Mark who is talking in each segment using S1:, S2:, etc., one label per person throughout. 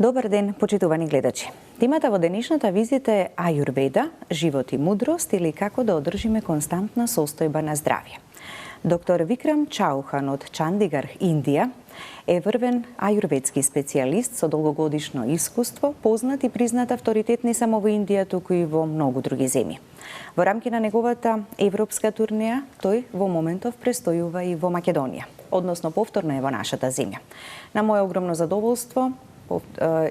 S1: Добар ден, почитувани гледачи. Темата во денешната визита е Ајурведа, живот и мудрост или како да одржиме константна состојба на здравје. Доктор Викрам Чаухан од Чандигарх, Индија, е врвен ајурведски специјалист со долгогодишно искуство, познат и признат авторитет не само во Индија, туку и во многу други земји. Во рамки на неговата европска турнеја, тој во моментов престојува и во Македонија, односно повторно е во нашата земја. На моје огромно задоволство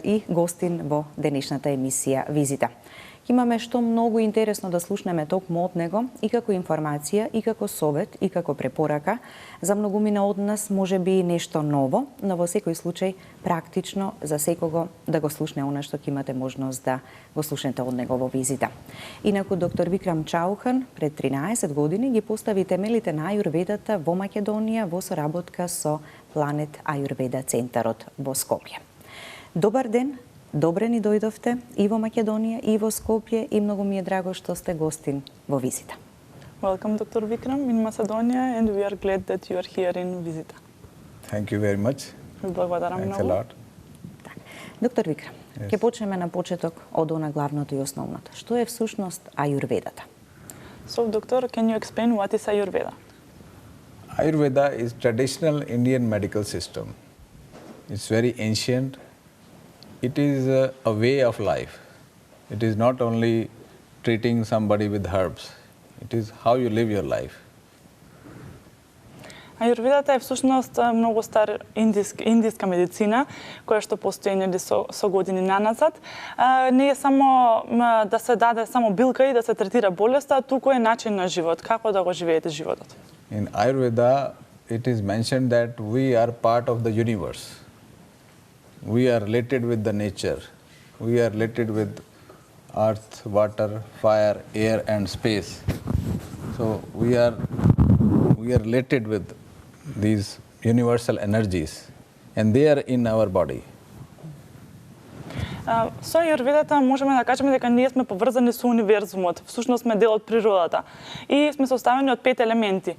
S1: и гостин во денешната емисија Визита. Имаме што многу интересно да слушнеме токму од него и како информација, и како совет, и како препорака. За многумина од нас може би нешто ново, но во секој случај практично за секого да го слушне она што ќе имате можност да го слушнете од него во Визита. Инаку доктор Викрам Чаухан пред 13 години ги постави темелите на ајурведата во Македонија во соработка со Планет Ајурведа центарот во Скопје. Добар ден, добре ни дојдовте и во Македонија, и во Скопје, и многу ми е драго што сте гостин во Визита.
S2: Welcome, Dr. Vikram, in Macedonia, and we are glad that you are here in Vizita.
S3: Thank you very much.
S2: Благодарам
S3: Thanks a
S2: многу.
S3: lot.
S1: Доктор Викрам, ќе почнеме на почеток од она главното и основното. Што е всушност ајурведата?
S2: So, doctor, can you explain what is Ayurveda?
S3: Ayurveda is traditional Indian medical system. It's very ancient. It is a way of life. It is not only treating somebody with herbs. It is how you live your life.
S2: Ајурведата е всушност многу стар индиска медицина, која што постои нели со години наназад. Не е само да се даде само билка и да се третира болеста, туку е начин на живот, како да го живеете животот.
S3: In Ayurveda, it is mentioned that we are part of the universe. We are related with the nature. We are related with earth, water, fire, air and space. So we are related with these universal energies and they are in our body.
S2: Со ајурведата можеме да кажеме дека ние сме поврзани со универзумот, всушност сме дел од природата и сме составени од 5 елементи: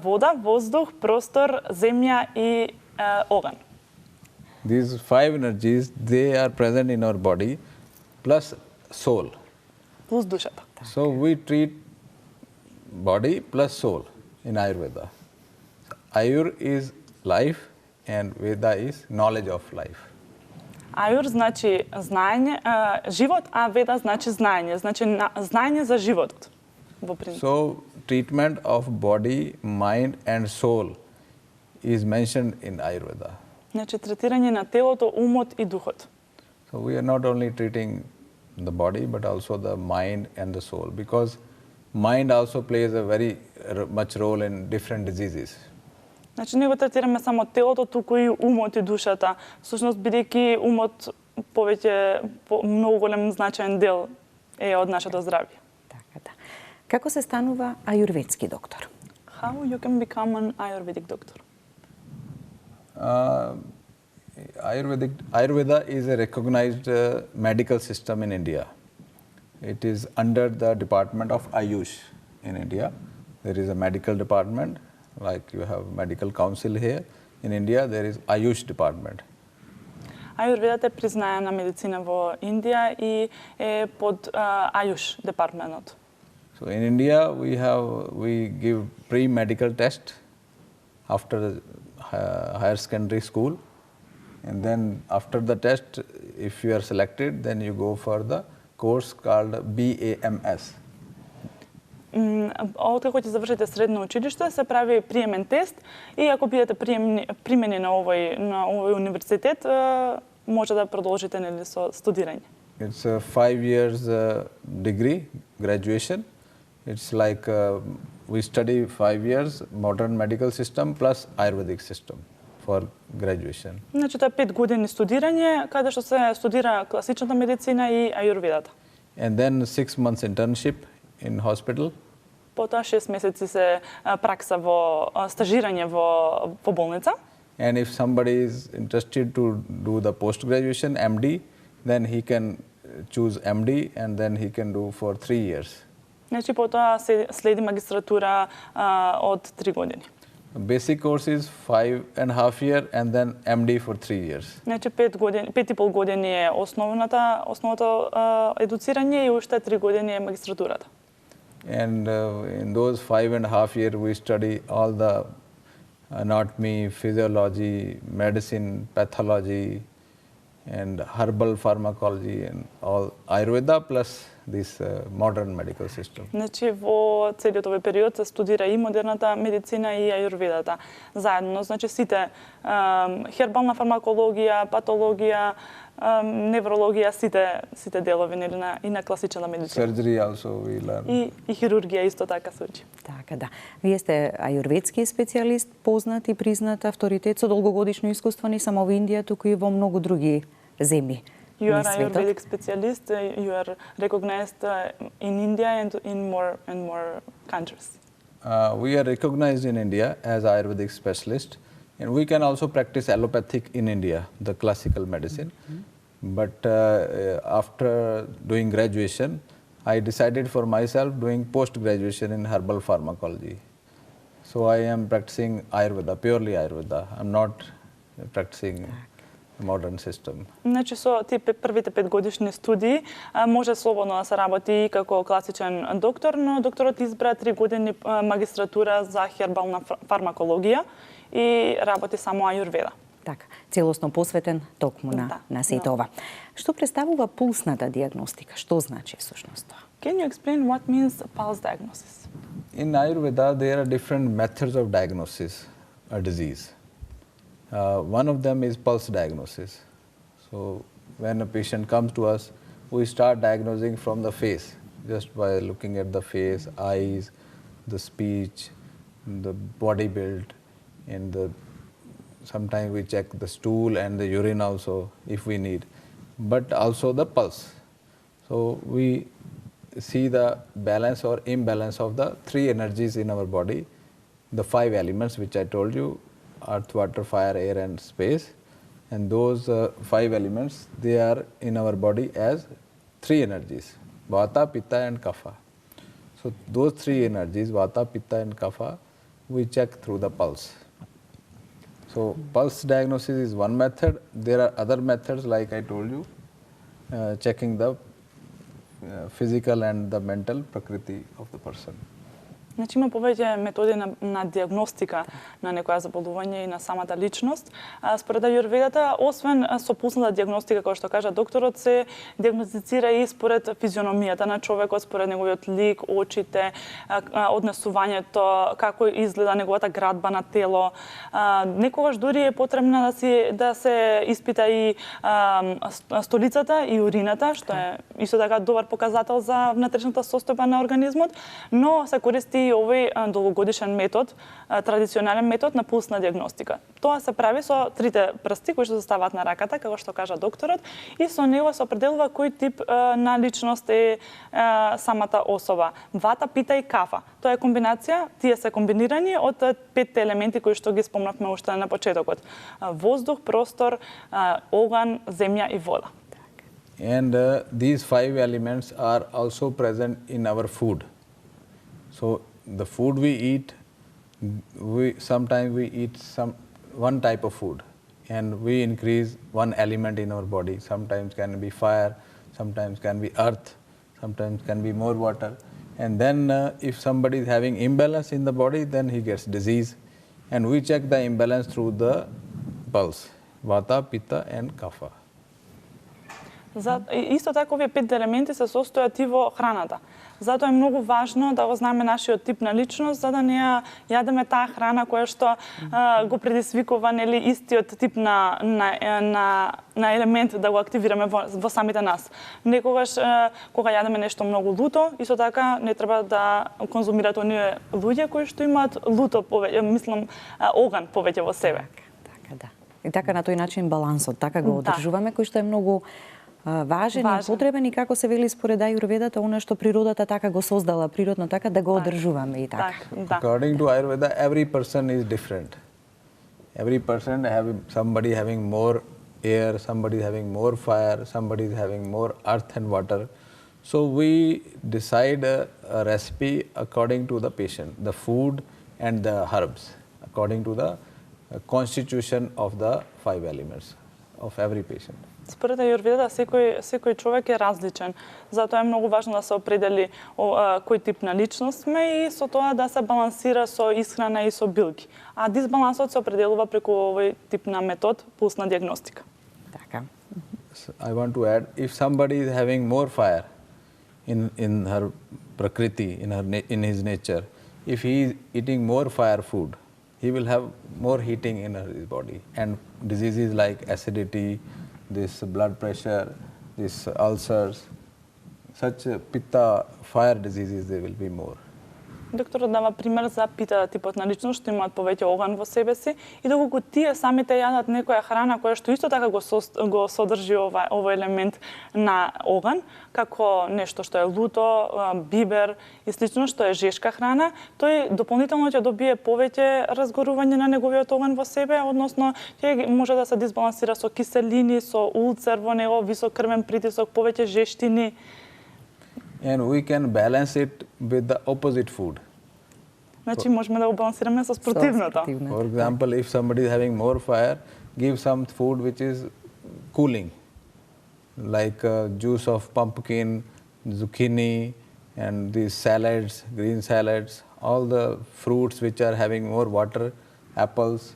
S2: вода, воздух, простор, земја и оган.
S3: These 5 energies, they are present in our body, plus soul.
S2: Плюс душата.
S3: So we treat body plus soul in Ayurveda. Ayur is life and Veda is knowledge of life.
S2: Ајур значи знаење, живот, а Веда значи знаење, значи знаење за животот. Во принцип.
S3: So treatment of body, mind and soul is mentioned in Ayurveda.
S2: Значи третирање на телото, умот и духот.
S3: So we are not only treating the body but also the mind and the soul, because mind also plays a very much role in different diseases.
S2: Значи не го третираме само телото, туку и умот и душата. Всушност бидејќи умот многу голем значаен дел е од нашето здравје.
S1: Така да. Како се станува ајурведски доктор?
S2: How you can become an Ayurvedic doctor?
S3: Ayurveda is a recognized medical system in India. It is under the department of Ayush in India. There is a medical department, like you have medical council here. In India, there is Ayush department.
S2: Ајурведата е признаена медицина во Индија и е под Ayush департментот.
S3: So in India, we give pre-medical test after the higher secondary school, and then after the test, if you are selected, then you go for the course called BAMS.
S2: Откако ќе завршите средно училиште, се прави приемен тест и ако бидете примени на овој универзитет, може да продолжите нели со студирање.
S3: It's a 5 years degree, graduation. It's like we study 5 years modern medical system plus Ayurvedic system for graduation.
S2: Значи тоа е 5 години студирање, каде што се студира класичната медицина и ајурведата.
S3: And then 6 months internship in hospital.
S2: Потоа 6 месеци се пракса во стажирање во болница.
S3: And if somebody is interested to do the post graduation MD, then he can choose MD and then he can do for 3 years.
S2: Значи потоа се следи магистратура од 3 години.
S3: Basic course is 5.5 years and then MD for 3 years.
S2: Значи 5,5 години е основното едуцирање и уште 3 години е магистратурата.
S3: And in those 5.5 years, we study all the anatomy, physiology, medicine, pathology, and herbal pharmacology, and all Ayurveda plus this modern medical system.
S2: Значи во целиот овој период се студира и модерната медицина и ајурведата заедно. Значи сите хербална фармакологија, патологија, неврологија, сите делови и на класична медицина.
S3: Surgery also we learn.
S2: И хирургија исто така се учи.
S1: Така да. Вие сте ајурведски специјалист, познат и признат авторитет со долгогодишно искуство не само во Индија, туку и во многу други земји.
S2: You are Ayurvedic specialist. You are recognized in India and in more countries.
S3: We are recognized in India as Ayurvedic specialist, and we can also practice allopathic in India, the classical medicine. But after doing graduation, I decided for myself doing post-graduation in herbal pharmacology. So I am practicing Ayurveda, purely Ayurveda. I'm not practicing modern system.
S2: Значи со тие првите 5 годишни студии може слободно да се работи и како класичен доктор, но докторот избра 3 години магистратура за хербална фармакологија и работи само ајурведа.
S1: Така, целосно посветен токму на сето ова. Што представува пулсната диагностика? Што значи всушност тоа?
S2: Can you explain what means pulse diagnosis?
S3: In Ayurveda, there are different methods of diagnosis a disease. One of them is pulse diagnosis. So when a patient comes to us, we start diagnosing from the face, just by looking at the face, eyes, the speech, the body build, and sometimes we check the stool and the urine also if we need, but also the pulse. So we see the balance or imbalance of the 3 energies in our body, the 5 elements which I told you, earth, water, fire, air and space, and those 5 elements, they are in our body as 3 energies, Vata, Pitta and Kapha. So those 3 energies, Vata, Pitta and Kapha, we check through the pulse. So pulse diagnosis is one method. There are other methods like I told you, checking the physical and the mental prakriti of the person.
S2: Значи има повеќе методи на диагностика на некоја заболување и на самата личност. Според ајурведата, освен со пулсната диагностика, која што кажа докторот, се диагностицира и според физиономијата на човекот, според неговиот лик, очите, однесувањето, како изгледа неговата градба на тело. Некогаш дури е потребно да се испита и столицата и урината, што е исто така добар показател за внатрешната состојба на организмот, но се користи и овој долгогодишен метод, традиционален метод на пулсна диагностика. Тоа се прави со 3 прсти кои што се ставаат на раката, како што кажа докторот, и со него се определува кој тип на личност е самата особа. Вата, Пита и Кафа. Тоа е комбинација, тие се комбинирани од 5 елементи кои што ги спомнавме уште на почетокот. Воздух, простор, оган, земја и вода.
S3: And these 5 elements are also present in our food. So the food we eat, sometimes we eat one type of food and we increase one element in our body. Sometimes can be fire, sometimes can be earth, sometimes can be more water. And then if somebody is having imbalance in the body, then he gets disease. And we check the imbalance through the pulse, Vata, Pitta and Kapha.
S2: Исто така овие 5 елементи се состојат и во храната. Затоа е многу важно да го знаеме нашиот тип на личност, за да не ја јадеме таа храна која што го предизвикува нели истиот тип на елемент да го активираме во самите нас. Некогаш кога јадеме нешто многу луто, исто така не треба да конзумирате оние луѓе кои што имаат луто повеќе, оган повеќе во себе.
S1: Така да. И така на тој начин балансот, така го одржуваме, кој што е многу важен и потребен и како се вели според ајурведата, она што природата така го создала природно, така да го одржуваме и така.
S3: According to Ayurveda, every person is different. Every person somebody having more air, somebody having more fire, somebody is having more earth and water. So we decide a recipe according to the patient, the food and the herbs. according to the constitution of the 5 elements of every patient.
S2: Според ајурведа секој човек е различен. Затоа е многу важно да се определи кој тип на личност сме и со тоа да се балансира со исхрана и со билки. А дисбалансот се определува преку овој тип на метод, пулсна диагностика.
S1: Така.
S3: So I want to add, if somebody is having more fire in her prakriti, in his nature, if he is eating more fire food, he will have more heating in his body, and diseases like acidity, this blood pressure, this ulcers, such pitta fire diseases, there will be more.
S2: Докторот дава пример за пита типот на личност што имаат повеќе оган во себе си и доколку тие самите јадат некоја храна која што исто така го содржи овој елемент на оган, како нешто што е луто, бибер и слично што е жешка храна, тој дополнително ќе добие повеќе разгорување на неговиот оган во себе, односно ќе може да се дисбалансира со киселини, со улцер во него, висок крвен притисок, повеќе жештини.
S3: And we can balance it with the opposite food.
S2: Значи можеме да го балансираме со спротивното.
S3: For example, if somebody is having more fire, give some food which is cooling, like juice of pumpkin, zucchini, and these salads, green salads, all the fruits which are having more water, apples,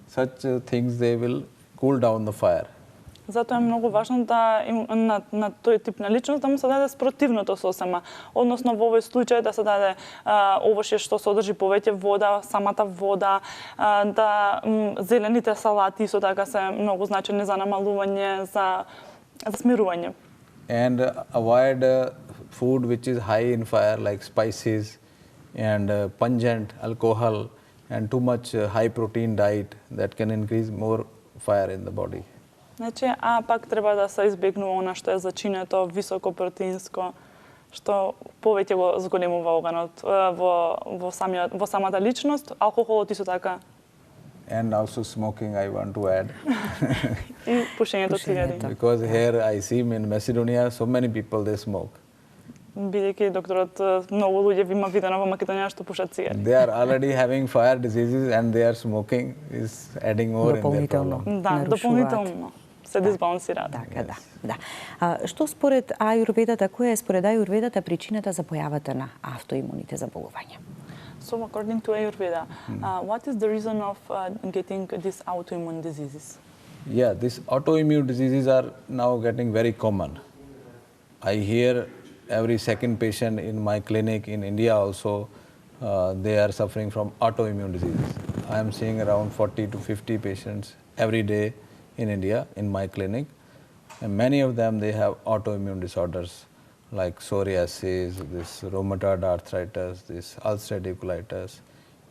S3: such things, they will cool down the fire.
S2: Затоа е многу важно да на тој тип на личност да му се даде спротивното сосема. Односно во овој случај да се даде овоше што содржи повеќе вода, самата вода, да зелените салати со така се многу значени за намалување, за смирување.
S3: And avoid food which is high in fire, like spices and pungent alcohol and too much high protein diet that can increase more fire in the body.
S2: Значи, а пак треба да се избегнува она што е зачинето, високо протеинско, што повеќе го зголемува оганот во самата личност, алкохолот исто така.
S3: And also smoking, I want to add.
S2: И пушењето цигари.
S3: Because here I see in Macedonia so many people they smoke.
S2: Бидејќи докторот многу луѓе има видено во Македонија што пушат цигари.
S3: They are already having fire diseases and they are smoking is adding more in their problem.
S2: Да, дополнително се дисбалансираат.
S1: Така, да. Што според ајурведата, која е според ајурведата причината за појавата на автоимуните заболувања?
S2: So according to Ayurveda, what is the reason of getting these autoimmune diseases?
S3: Yeah, these autoimmune diseases are now getting very common. I hear every second patient in my clinic in India also, they are suffering from autoimmune diseases. I am seeing around 40 to 50 patients every day in India in my clinic, and many of them they have autoimmune disorders like psoriasis, this rheumatoid arthritis, this ulcerative colitis,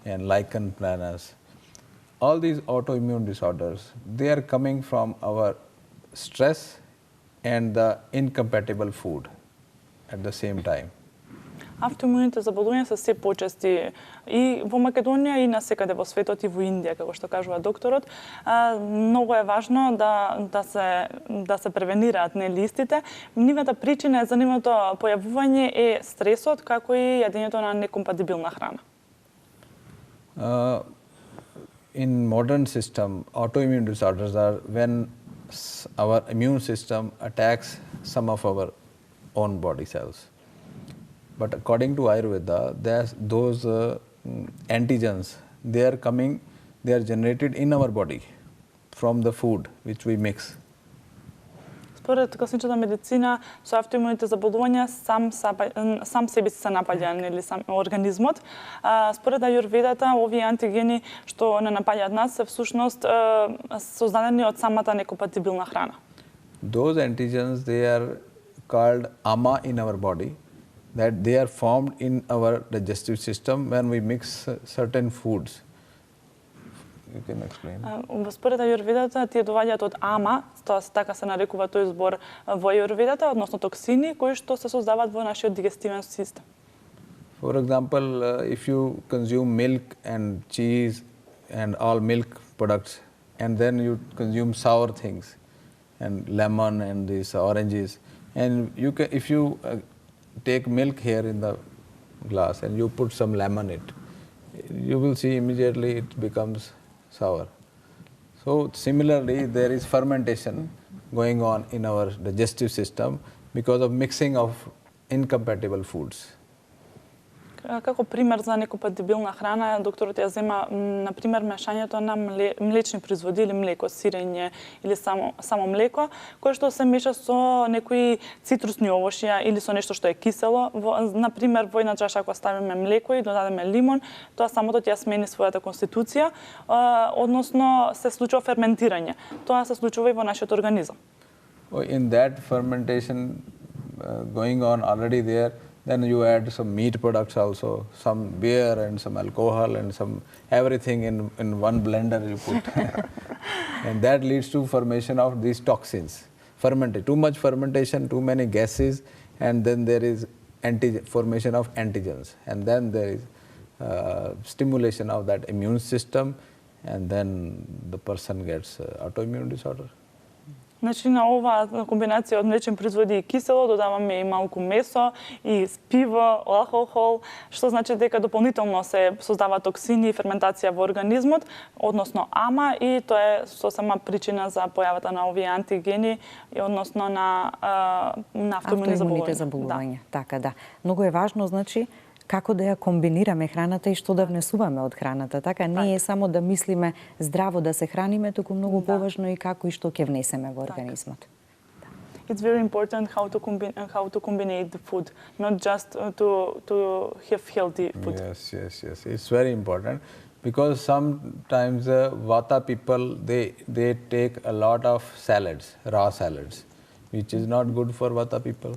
S3: and lichen planus. All these autoimmune disorders, they are coming from our stress and the incompatible food at the same time.
S2: Автоимуните заболувања се се почести и во Македонија и насекаде во светот и во Индија, како што кажува докторот. Многу е важно да се превенираат нелистите. Нивната причина за нивното појавување е стресот, како и јадењето на некомпатибилна храна.
S3: In modern system, autoimmune disorders are when our immune system attacks some of our own body cells. But according to Ayurveda, those antigens, they are generated in our body from the food which we mix.
S2: Според класичната медицина, со автоимуните заболувања сам себе се напаѓа или сам организмот. Според ајурведата, овие антигени што не напаѓаат нас се всушност создадени од самата некомпатибилна храна.
S3: Those antigens, they are called ama in our body, that they are formed in our digestive system when we mix certain foods. You can explain.
S2: Според ајурведата, тие доаѓаат од ама, тоа така се нарекува тој збор во ајурведата, односно токсини кои што се создаваат во нашиот дигестивен систем.
S3: For example, if you consume milk and cheese and all milk products, and then you consume sour things and lemon and these oranges, and if you take milk here in the glass and you put some lemon in it, you will see immediately it becomes sour. So similarly, there is fermentation going on in our digestive system because of mixing of incompatible foods.
S2: Како пример за некомпатибилна храна, докторот ја зема, например, мешањето на млечни производи или млеко, сирење или само млеко, кое што се меша со некои цитрусни овошја или со нешто што е кисело. Например, во една чаша ако ставиме млеко и додадеме лимон, тоа самото ќе смени својата конституција, односно се случува ферментирање. Тоа се случува и во нашиот организам.
S3: In that fermentation going on already there, then you add some meat products also, some beer and some alcohol and some everything in one blender you put. And that leads to formation of these toxins. Too much fermentation, too many gases, and then there is formation of antigens. And then there is stimulation of that immune system, and then the person gets autoimmune disorder.
S2: Значи, на оваа комбинација од млечни производи и кисело додаваме и малку месо, и пиво, алкохол, што значи дека дополнително се создава токсини и ферментација во организмот, односно ама, и тоа е сосема причина за појавата на овие антигени, и односно на автоимуните
S1: заболувања. Така, да. Многу е важно, значи, како да ја комбинираме храната и што да внесуваме од храната. Така, не е само да мислиме здраво да се храниме, туку многу поважно и како и што ќе внесеме во организмот.
S2: It's very important how to combine the food, not just to have healthy food.
S3: Yes. It's very important because sometimes Vata people they take a lot of salads, raw salads, which is not good for Vata people,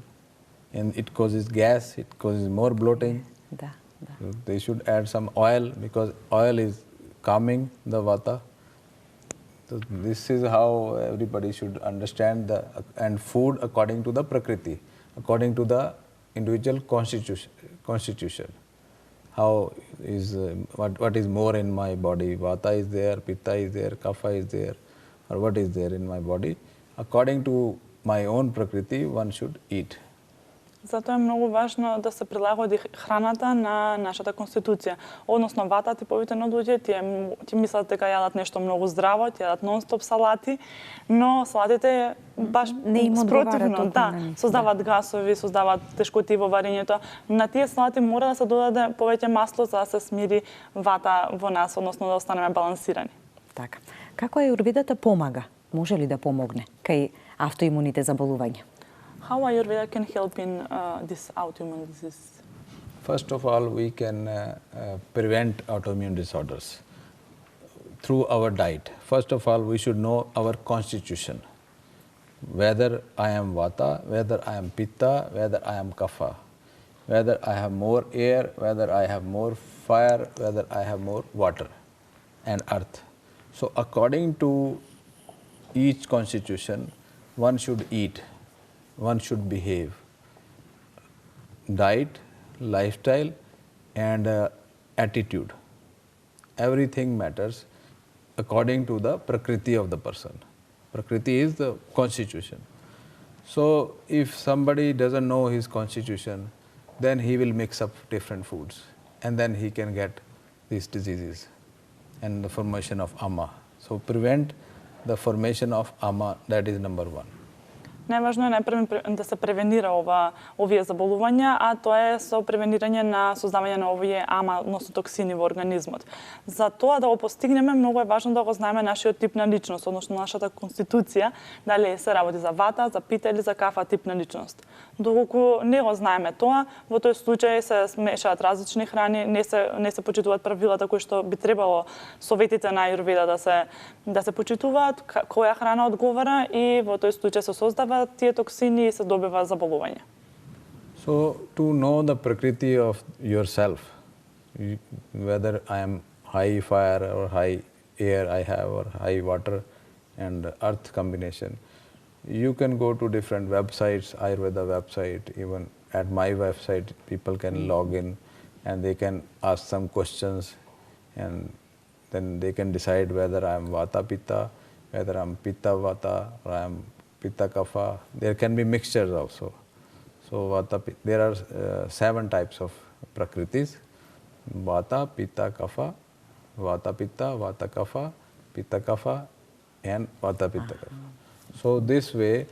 S3: and it causes gas, it causes more bloating.
S1: Да.
S3: They should add some oil because oil is calming the Vata. So this is how everybody should understand and food according to the Prakriti, according to the individual constitution. How is what is more in my body? Vata is there, Pitta is there, Kapha is there, or what is there in my body? According to my own Prakriti, one should eat.
S2: Затоа е многу важно да се прилагоди храната на нашата конституција. Односно, вата типовите на луѓе ти мислат дека јадат нешто многу здраво, ти јадат нон-стоп салати, но салатите баш спротивно, создаваат гасови, создаваат тешкоти во варењето. На тие салати мора да се додаде повеќе масло за да се смири вата во нас, односно да останеме балансирани.
S1: Така. Како ајурведата помага? Може ли да помогне кај автоимуните заболувања?
S2: How Ayurveda can help in this autoimmune disease?
S3: First of all, we can prevent autoimmune disorders through our diet. First of all, we should know our constitution, whether I am Vata, whether I am Pitta, whether I am Kapha, whether I have more air, whether I have more fire, whether I have more water and earth. So according to each constitution, one should eat. One should behave. Diet, lifestyle, and attitude. Everything matters according to the Prakriti of the person. Prakriti is the constitution. So if somebody doesn't know his constitution, then he will mix up different foods, and then he can get these diseases and the formation of ama. So prevent the formation of ama, that is number one.
S2: Најважно е најпрво да се превенира овие заболувања, а тоа е со превенирање на создавање на овие ама, односно токсини во организмот. За тоа да го постигнеме, многу е важно да го знаеме нашиот тип на личност, односно нашата конституција, дали се работи за вата, за пита или за кафа тип на личност. Доколку не го знаеме тоа, во тој случај се смешаат различни храни, не се почитуваат правилата кои што би требало советите на Ајурведа да се почитуваат, која храна одговара, и во тој случај се создава тие токсини и се добива заболување.
S3: So to know the Prakriti of yourself, whether I am high fire or high air I have or high water and earth combination, you can go to different websites, Ayurveda website, even at my website people can log in and they can ask some questions, and then they can decide whether I am Vata Pitta, whether I am Pitta Vata, or I am Pitta Kapha. There can be mixtures also. So Vata, there are 7 types of Prakritis. Vata, Pitta, Kapha, Vata, Pitta, Vata, Kapha, Pitta, Kapha, and Vata, Pitta, Kapha. So this way,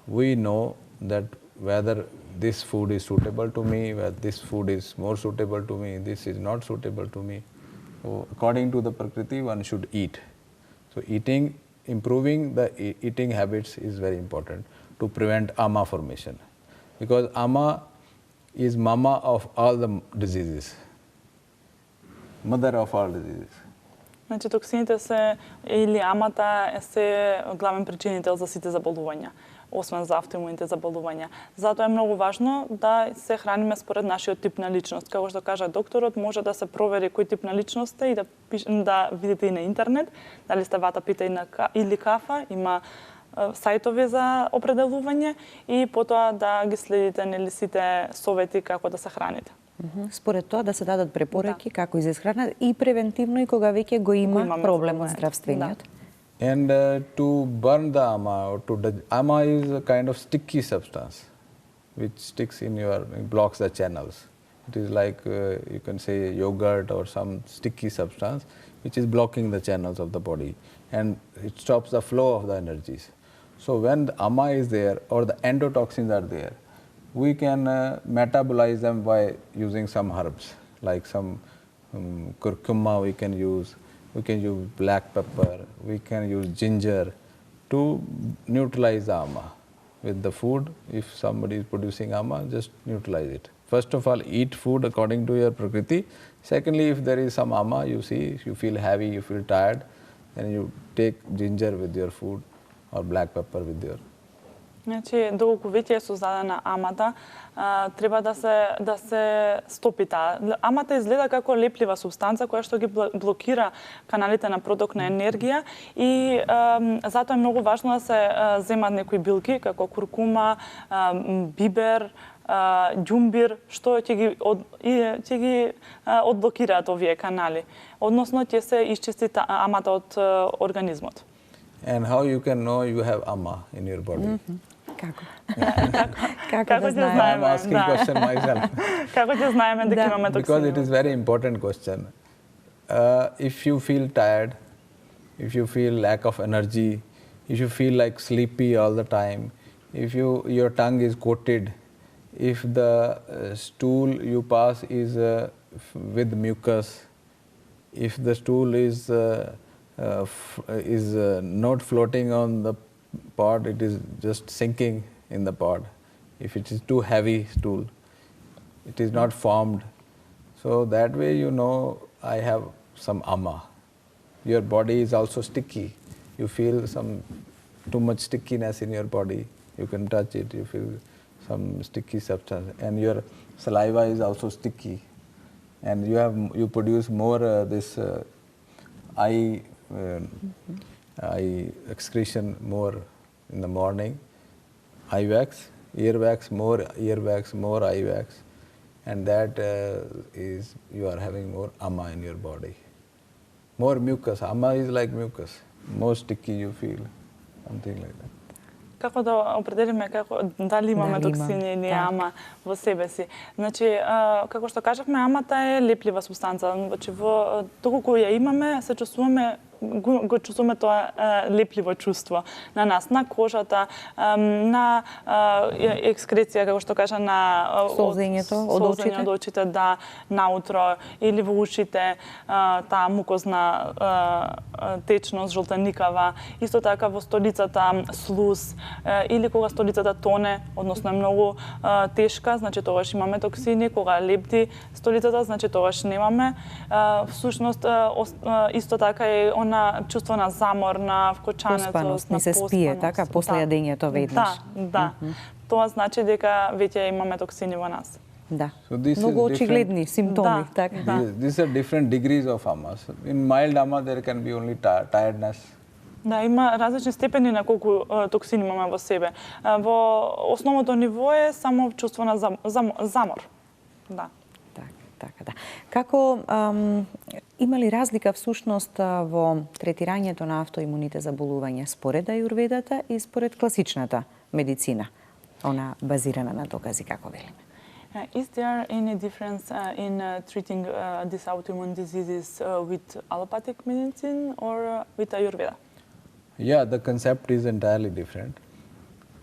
S3: we know that whether this food is suitable to me, whether this food is more suitable to me, this is not suitable to me. So according to the Prakriti, one should eat. So improving the eating habits is very important to prevent ama formation. Because ama is mama of all the diseases, mother of all diseases.
S2: Значи токсините се или амата се главен причинител за сите заболувања, освен за автоимуните заболувања. Затоа е многу важно да се храниме според нашиот тип на личност. Како што кажа докторот, може да се провери кој тип на личност е и да видите и на интернет дали сте вата, пита или кафа, има сајтови за определување и потоа да ги следите нели сите совети како да се храните.
S1: Според тоа да се дадат препораки како и за исхрана и превентивно и кога веќе го има проблем од здравствениот.
S3: And to burn the ama, ama is a kind of sticky substance which sticks in blocks the channels. It is like you can say yogurt or some sticky substance which is blocking the channels of the body, and it stops the flow of the energies. So when the ama is there or the endotoxins are there, we can metabolize them by using some herbs, like some curcuma we can use black pepper, we can use ginger to neutralize the ama. With the food, if somebody is producing ama, just neutralize it. First of all, eat food according to your prakriti. Secondly, if there is some ama, you feel heavy, you feel tired, then you take ginger with your food or black pepper with your.
S2: Значи, доколку веќе е создадена амата, треба да се стопи таа. Амата изгледа како леплива субстанца која што ги блокира каналите на проток на енергија и затоа е многу важно да се земат некои билки како куркума, бибер, ѓумбир, што ќе ги одблокираат овие канали. Односно ќе се исчисти амата од организмот.
S3: And how you can know you have ama in your body?
S1: Како?
S2: Како ќе знаеме?
S3: I'm asking question myself.
S2: Како ќе знаеме дека имаме токсини?
S3: Because it is very important question. If you feel tired, if you feel lack of energy, if you feel like sleepy all the time, if your tongue is coated, if the stool you pass is with mucus, if the stool is not floating on the pot, it is just sinking in the pot. If it is too heavy stool, it is not formed. So that way you know I have some ama. Your body is also sticky. You feel some too much stickiness in your body. You can touch it, you feel some sticky substance. And your saliva is also sticky. And you produce more this eye excretion more in the morning, eye wax, ear wax, more eye wax, and that is you are having more ama in your body. More mucus. Ama is like mucus. More sticky you feel, something like that.
S2: Како да определиме дали имаме токсини или ама во себе си. Значи, како што кажавме, амата е леплива субстанца. Значи, доколку ја имаме, се чувствуваме го чувствуваме тоа лепливо чувство на нас, на кожата, на екскреција, како што кажа, на
S1: солзењето од
S2: очите, да, наутро, или во ушите, таа мукозна течност, жолтеникава, исто така во столицата слуз, или кога столицата тоне, односно е многу тешка, значи тогаш имаме токсини, кога лепти столицата, значи тогаш немаме. Всушност, исто така е на чувство на замор, на вкочанецост,
S1: поспаност, не се спие, така, после јадењето веднаш.
S2: Да. Тоа значи дека веќе имаме токсини во нас.
S1: Да. Многу очигледни симптоми, така.
S3: These are different degrees of ama. In mild ama there can be only tiredness.
S2: Да, има различни степени на колку токсини имаме во себе. Во основното ниво е само чувство на замор. Да.
S1: Така, да. Како има ли разлика всушност во третирањето на автоимуните заболувања според ајурведата и според класичната медицина, она базирана на докази, како велиме?
S2: Is there any difference in treating these autoimmune diseases with allopathic medicine or with Ayurveda?
S3: Yeah, the concept is entirely different.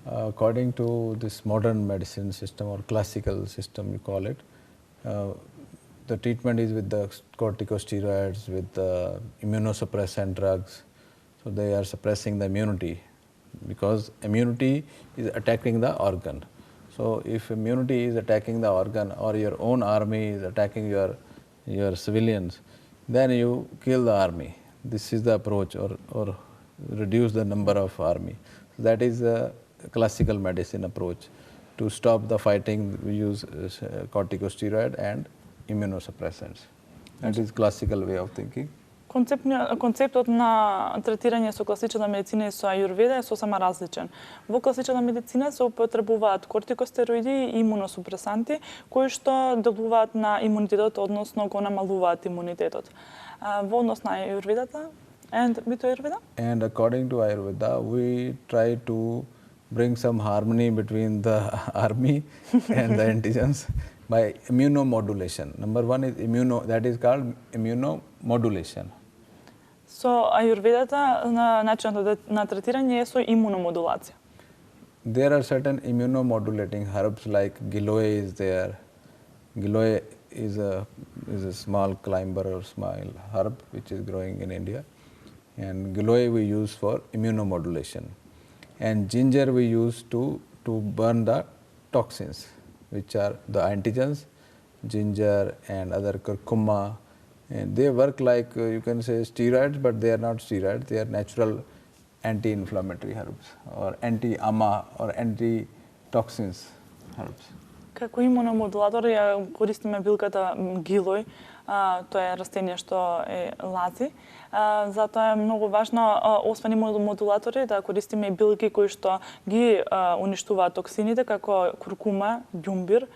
S3: According to this modern medicine system or classical system, you call it, the treatment is with the corticosteroids, with the immunosuppressant drugs. So they are suppressing the immunity because immunity is attacking the organ. So if immunity is attacking the organ or your own army is attacking your civilians, then you kill the army. This is the approach, or reduce the number of army. So that is the classical medicine approach. To stop the fighting, we use corticosteroid and immunosuppressants. That is classical way of thinking.
S2: Концептот на третирање со класична медицина и со аюрведа е сосема различен. Во класична медицина се употребуваат кортикостероиди и имуносупресанти кои што делуваат на имунитетот, односно го намалуваат имунитетот. Во однос на аюрведата and with Ayurveda?
S3: And according to Ayurveda, we try to bring some harmony between the army and the antigens by immunomodulation. Number one is that is called immunomodulation.
S2: Со аюрведата начинот на третирање е со имуномодулација.
S3: There are certain immunomodulating herbs like giloy is there. Giloy is a small climber or small herb which is growing in India. And giloy we use for immunomodulation. And ginger we use to burn the toxins, which are the antigens, ginger and other curcuma. And they work like, you can say, steroids, but they are not steroids. They are natural anti-inflammatory herbs or anti-ama or anti-toxins herbs.
S2: Како имуномодулатор ја користиме билката гилој, тоа е растение што е лази. Затоа е многу важно, освен имуномодулатори, да користиме и билки кои што ги уништуваат токсините, како куркума, ѓумбир,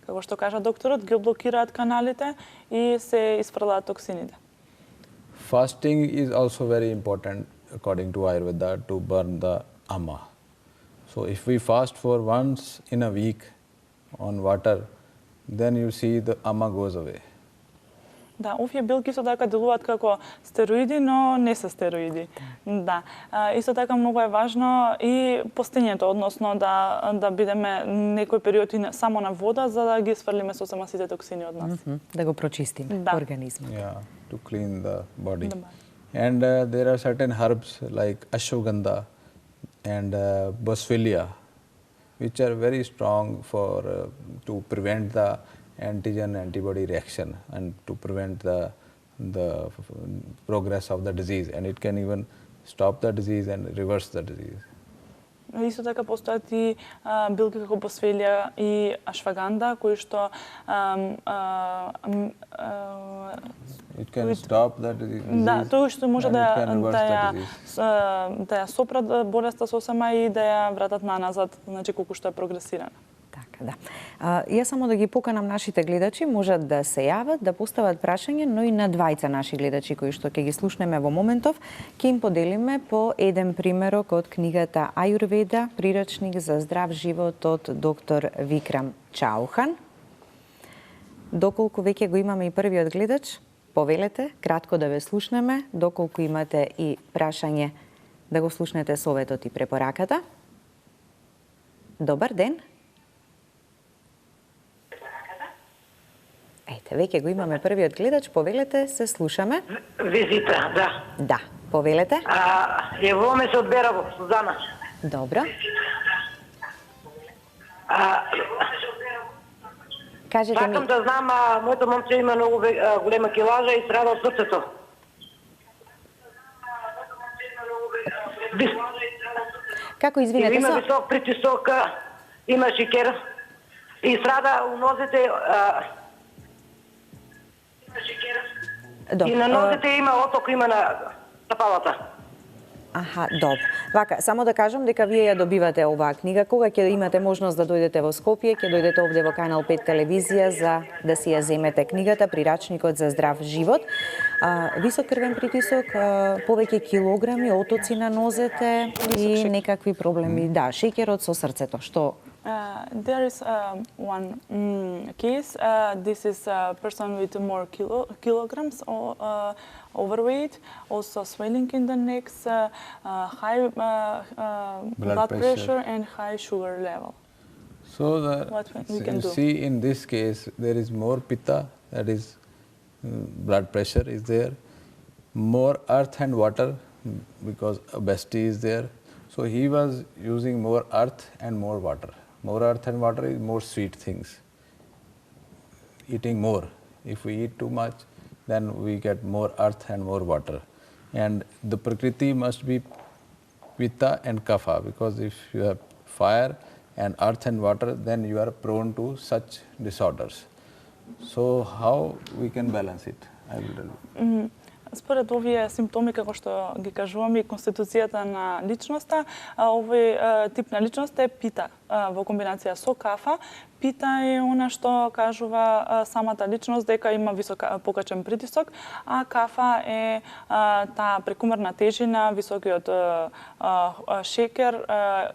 S2: како што кажа докторот, ги блокираат каналите и се испрлаат токсините.
S3: Fasting is also very important according to Ayurveda to burn the ama. So if we fast for once in a week on water, then you see the ama goes away.
S2: Да, овие билки исто така делуваат како стероиди, но не се стероиди. Да. Исто така многу е важно и постењето, односно да бидеме некој период и само на вода за да ги сврлиме сосема сите токсини од нас.
S1: Да го прочистиме организмот.
S3: Yeah, to clean the body. And there are certain herbs like ashwagandha and boswellia, which are very strong for to prevent the antigen-antibody reaction and to prevent the progress of the disease, and it can even stop the disease and reverse the disease.
S2: Исто така постојат и билки како босвелија и ашваганда, кои што
S3: it can stop the disease.
S2: Да, тоа што може да ја сопрат болеста сосема и да ја вратат наназад, значи колку што е прогресирана.
S1: Така, да. Јас само да ги поканам нашите гледачи, можат да се јават, да постават прашање, но и на двајца наши гледачи кои што ќе ги слушнеме во моментов, ќе им поделиме по еден примерок од книгата Аюрведа, прирачник за здрав живот од доктор Викрам Чаухан. Доколку веќе го имаме и првиот гледач, повелете, кратко да ве слушнеме, доколку имате и прашање, да го слушнете советот и препораката. Добар ден. Ете, веќе го имаме првиот гледач, повелете, се слушаме.
S4: Визита, да.
S1: Да, повелете.
S4: Јавуваме се од Бераво, Сузана.
S1: Добро. Кажете ми...
S4: Сакам да знам, моето момче има многу голема килажа и страда од срцето.
S1: Како извинете се?
S4: Има висок притисок, има шекер и страда у нозите. И на нозите има оток, има на стапалата.
S1: Аха, добро. Вака, само да кажам дека вие ја добивате оваа книга. Кога ќе имате можност да дојдете во Скопје, ќе дојдете овде во Канал 5 телевизија за да си ја земете книгата Прирачникот за здрав живот. Висок крвен притисок, повеќе килограми, отоци на нозете и некакви проблеми. Да, шеќерот со срцето, што
S2: There is one case. This is a person with more kilograms or overweight, also swelling in the neck, high blood pressure and high sugar level.
S3: So
S2: What we can do?
S3: see in this case there is more pitta, that is blood pressure is there, more earth and water because obesity is there. So he was using more earth and more water. More earth and water is more sweet things. Eating more. If we eat too much, then we get more earth and more water. And the Prakriti must be Pitta and Kapha, because if you have fire and earth and water, then you are prone to such disorders. So how we can balance it? I will tell you.
S2: Според овие симптоми, како што ги кажуваме, и конституцијата на личноста, овој тип на личност е пита во комбинација со кафа. Пита е она што кажува самата личност дека има висок покачен притисок, а кафа е таа прекумерна тежина, високиот шекер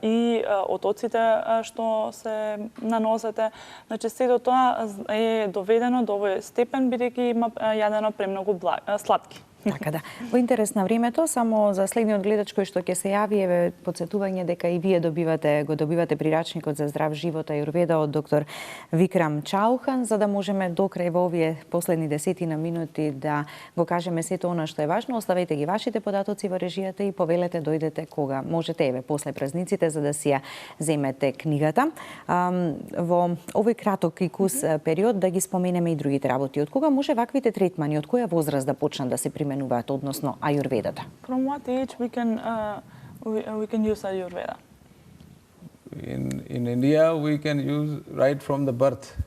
S2: и отоците што се на нозете. Значи сето тоа е доведено до овој степен бидејќи има јадено премногу сладки.
S1: Така да. Во интерес на времето, само за следниот гледач кој што ќе се јави, е подсетување дека и вие го добивате прирачникот за здрав живот Аюрведа од доктор Викрам Чаухан, за да можеме до крај во овие последни 10 минути да го кажеме сето она што е важно. Оставете ги вашите податоци во режијата и повелете дојдете кога можете, еве после празниците, за да си ја земете книгата. Во овој краток и кус период да ги споменеме и другите работи. Од кога може ваквите третмани, од која возраст да почнат да се применуваат, односно аюрведата?
S2: From what age we can use Ayurveda?
S3: In India, we can use right from the birth.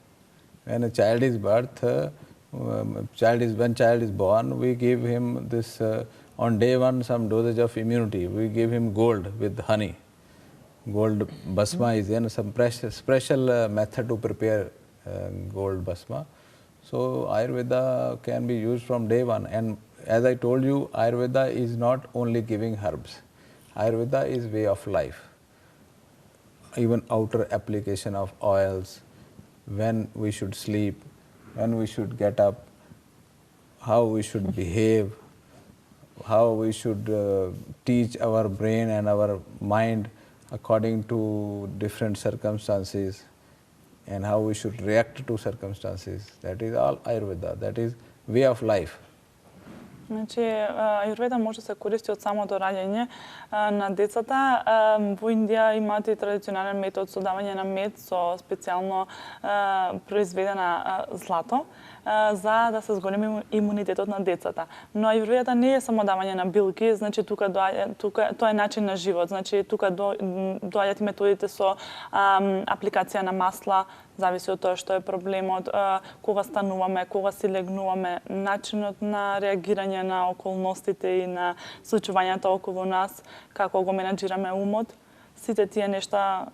S3: When a child is when child is born, we give him this on day one some dosage of immunity. We give him gold with honey. Gold basma is in some special method to prepare gold basma. So Ayurveda can be used from day one. And as I told you, Ayurveda is not only giving herbs. Ayurveda is way of life. Even outer application of oils, when we should sleep, when we should get up, how we should behave, how we should teach our brain and our mind according to different circumstances, and how we should react to circumstances. That is all Ayurveda. That is way of life.
S2: Значи, аюрведа може да се користи од самото раѓање на децата. Во Индија имаат и традиционален метод со давање на мед со специјално произведена злато за да се зголеми имунитетот на децата. Но аюрведата не е само давање на билки, значи тука тоа е начин на живот. Значи тука доаѓаат и методите со апликација на масла, зависи од тоа што е проблемот, кога стануваме, кога си легнуваме, начинот на реагирање на околностите и на случувањата околу нас, како го менаџираме умот. Сите тие нешта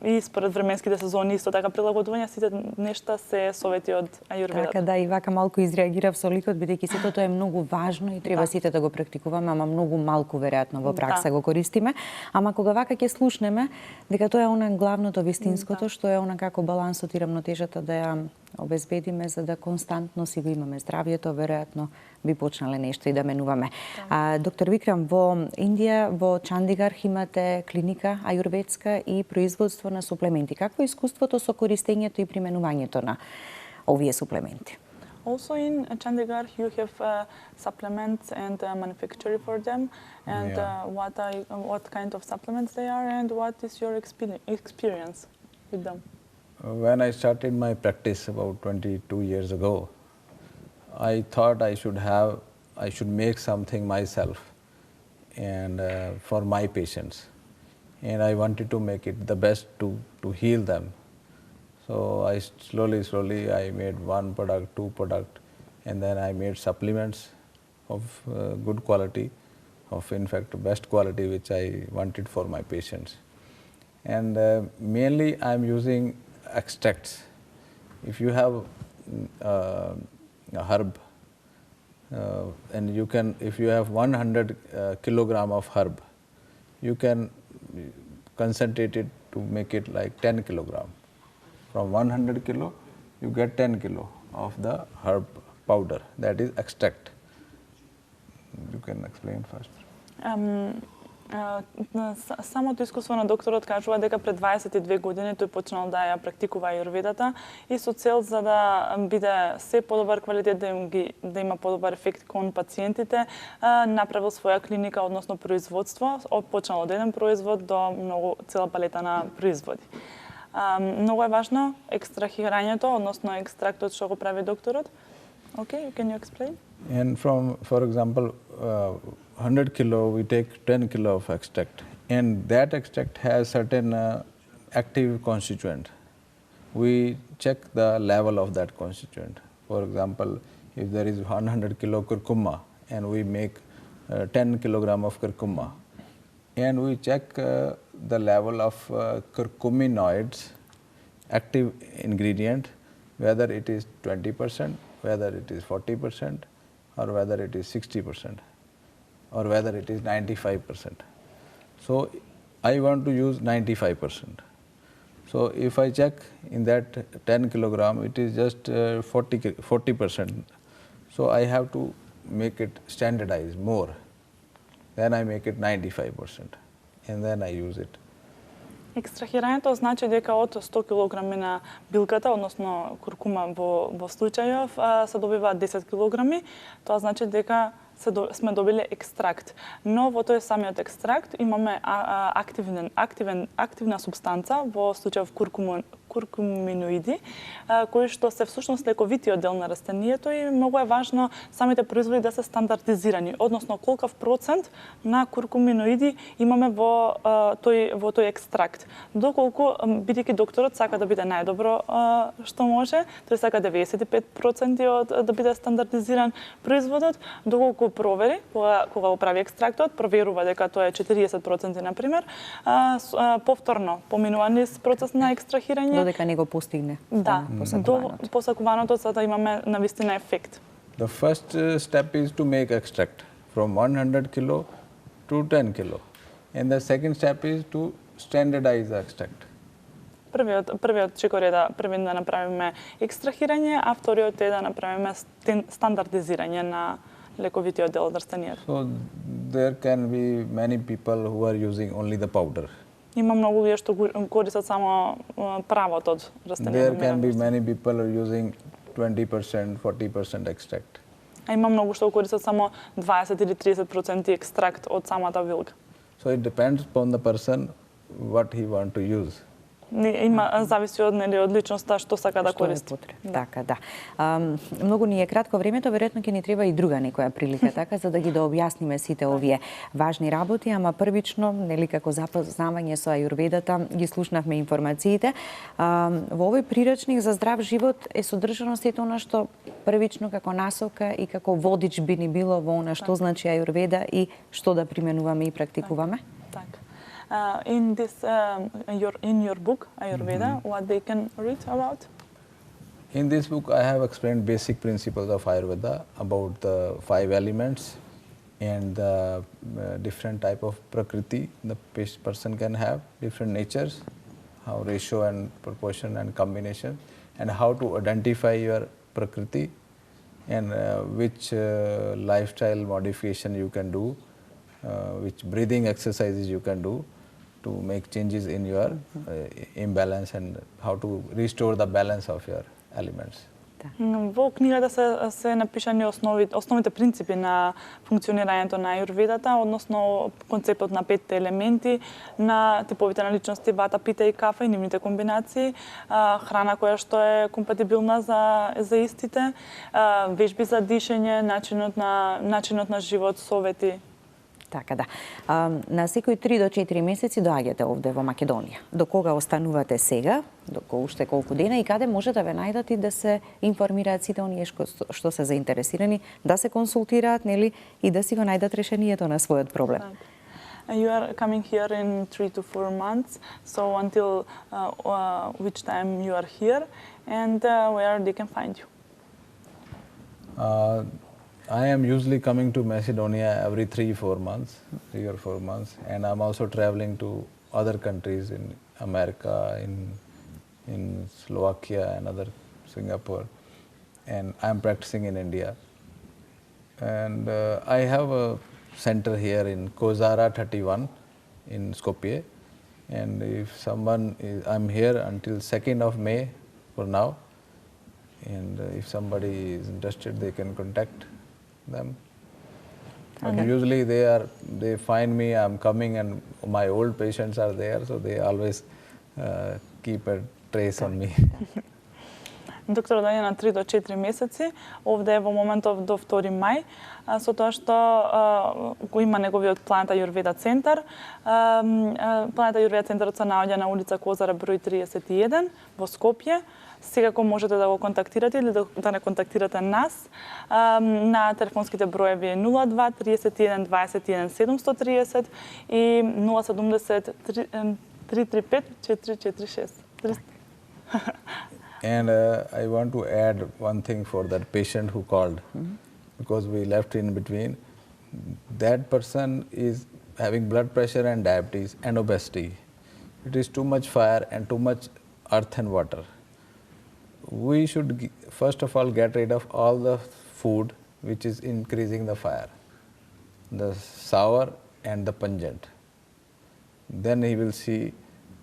S2: и според временските сезони исто така прилагодување, сите нешта се совети од аюрведата.
S1: Така да, и вака малку изреагирав со ликот, бидејќи сето тоа е многу важно и треба сите да го практикуваме, ама многу малку веројатно во пракса го користиме. Ама кога вака ќе слушнеме дека тоа е она главното вистинското, што е она како балансот и рамнотежата да ја обезбедиме за да константно си го имаме здравието, веројатно би почнале нешто и да менуваме. Доктор Викрам, во Индија, во Чандигарх имате клиника аюрведска и производство на суплементи. Какво е искуството со користењето и применувањето на овие суплементи?
S2: Also in Chandigarh, you have supplements and manufacture for them, and what kind of supplements they are, and what is your experience with them?
S3: When I started my practice about 22 years ago, I thought I should make something myself and for my patients, and I wanted to make it the best to heal them. So I slowly I made one product, two product, and then I made supplements of good quality, of in fact best quality which I wanted for my patients. And mainly I am using extracts. If you have a herb, and you can, if you have 100 kilogram of herb, you can concentrate it to make it like 10 kilogram. From 100 kilo, you get 10 kilo of the herb powder, that is extract. You can explain first.
S2: Самото искуство на докторот кажува дека пред 22 години тој почнал да ја практикува ајурведата и со цел за да биде се подобар квалитет, да има подобар ефект кон пациентите, направил своја клиника, односно производство, почнал од еден производ до многу цела палета на производи. Многу е важно екстрахирањето, односно екстрактот што го прави докторот. Okay, can you explain?
S3: And from, for example, 100 kilo, we take 10 kilo of extract, and that extract has certain active constituent. We check the level of that constituent. For example, if there is 100 kilo curcuma, and we make 10 kilogram of curcuma, and we check the level of curcuminoids, active ingredient, whether it is 20%, whether it is 40%, or whether it is 60%, or whether it is 95%. So I want to use 95%. So if I check in that 10 kilogram, it is just 40%. So I have to make it standardized more. Then I make it 95%, and then I use it.
S2: Екстрахирањето значи дека од 100 килограми на билката, односно куркума во случајов, се добива 10 килограми. Тоа значи дека сме добили екстракт. Но во тој самиот екстракт имаме активна субстанца, во случајов куркуминоиди, кои што се всушност лековитиот дел на растението, и многу е важно самите производи да се стандардизирани, односно колкав процент на куркуминоиди имаме во тој екстракт. Доколку, бидејќи докторот сака да биде најдобро што може, тој сака 95% да биде стандардизиран производот, доколку провери, кога го прави екстрактот, проверува дека тоа е 40% на пример, повторно поминува низ процес на екстрахирање,
S1: додека не го постигне.
S2: Да, до посакуваното, за да имаме навистина ефект.
S3: The first step is to make extract from 100 kilo to 10 kilo, and the second step is to standardize the extract.
S2: Првиот чекор е да направиме екстрахирање, а вториот е да направиме стандардизирање на лековитиот дел од растението.
S3: So there can be many people who are using only the powder.
S2: Има многу луѓе што користат само правот од растението.
S3: There can be many people who are using 20%, 40% extract.
S2: А има многу што користат само 20 или 30% екстракт од самата билка.
S3: So it depends upon the person what he want to use.
S2: Има зависи од личноста што сака да користи.
S1: Така, да. Многу ни е кратко времето, веројатно ќе ни треба и друга некоја прилика, така, за да ги дообјасниме сите овие важни работи, ама првично, нели, како запознавање со ајурведата, ги слушнавме информациите. Во овој приречник за здрав живот е содржано сето она што првично како насока и како водич би ни било во она што значи ајурведа и што да применуваме и практикуваме.
S2: Така. In your book Ayurveda, what they can read about?
S3: In this book, I have explained basic principles of Ayurveda about the 5 elements and the different type of prakriti the person can have, different natures, how ratio and proportion and combination, and how to identify your prakriti, and which lifestyle modification you can do, which breathing exercises you can do to make changes in your imbalance, and how to restore the balance of your elements.
S2: Во книгата се напишани основните принципи на функционирањето на ајурведата, односно концептот на 5 елементи, на типовите на личности вата, пита и кафа и нивните комбинации, храна која што е компатибилна за истите, вежби за дишење, начинот на живот, совети.
S1: Така, да. На секои 3 до 4 месеци доаѓате овде во Македонија. До кога останувате сега, до уште колку дена, и каде може да ве најдат и да се информираат сите оние што се заинтересирани, да се консултираат, нели, и да си го најдат решението на својот проблем.
S2: You are coming here in 3 to 4 months, so until which time you are here, and where they can find you?
S3: I am usually coming to Macedonia every 3 or 4 months, and I'm also traveling to other countries in America, in Slovakia and other Singapore, and I'm practicing in India. And I have a center here in Kozara 31 in Skopje. And if someone is, I'm here until 2nd of May for now. And if somebody is interested, they can contact them. And usually they find me, I'm coming, and my old patients are there, so they always keep a trace on me.
S2: Доктор доаѓа на 3 до 4 месеци, овде е во моментов до 2 мај, со тоа што го има неговиот Планета Аюрведа центар. Планета Аюрведа центарот се наоѓа на улица Козара број 31 во Скопје. Секако можете да го контактирате или да не контактирате нас на телефонските броеви 02 31 21 730 и 070 335 446.
S3: And I want to add one thing for that patient who called, because we left in between. That person is having blood pressure and diabetes and obesity. It is too much fire and too much earth and water. We should first of all get rid of all the food which is increasing the fire, the sour and the pungent. Then he will see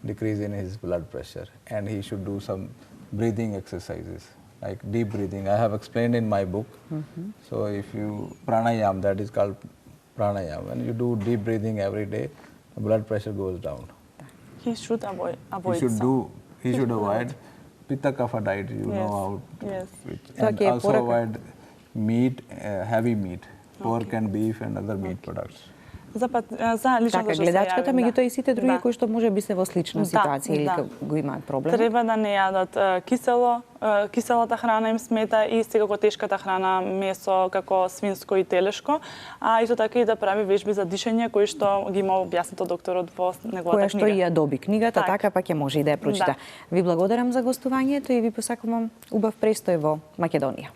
S3: decrease in his blood pressure, and he should do some breathing exercises like deep breathing. I have explained in my book. So if you pranayam, that is called pranayam, when you do deep breathing every day, the blood pressure goes down.
S2: He should avoid.
S3: He should avoid pitta kapha diet. You know how.
S2: Yes.
S3: And also avoid meat, heavy meat, pork and beef and other meat products.
S2: За лично
S1: така, гледачката, меѓутоа и сите други кои што може би се во слична ситуација или го имаат проблем.
S2: Треба да не јадат киселата храна им смета и секако тешката храна, месо како свинско и телешко, а исто така и да прави вежби за дишење кои што ги има објаснато докторот во неговата книга.
S1: Која што и ја доби книгата, така па ќе може и да ја прочита. Ви благодарам за гостувањето и ви посакувам убав престој во Македонија.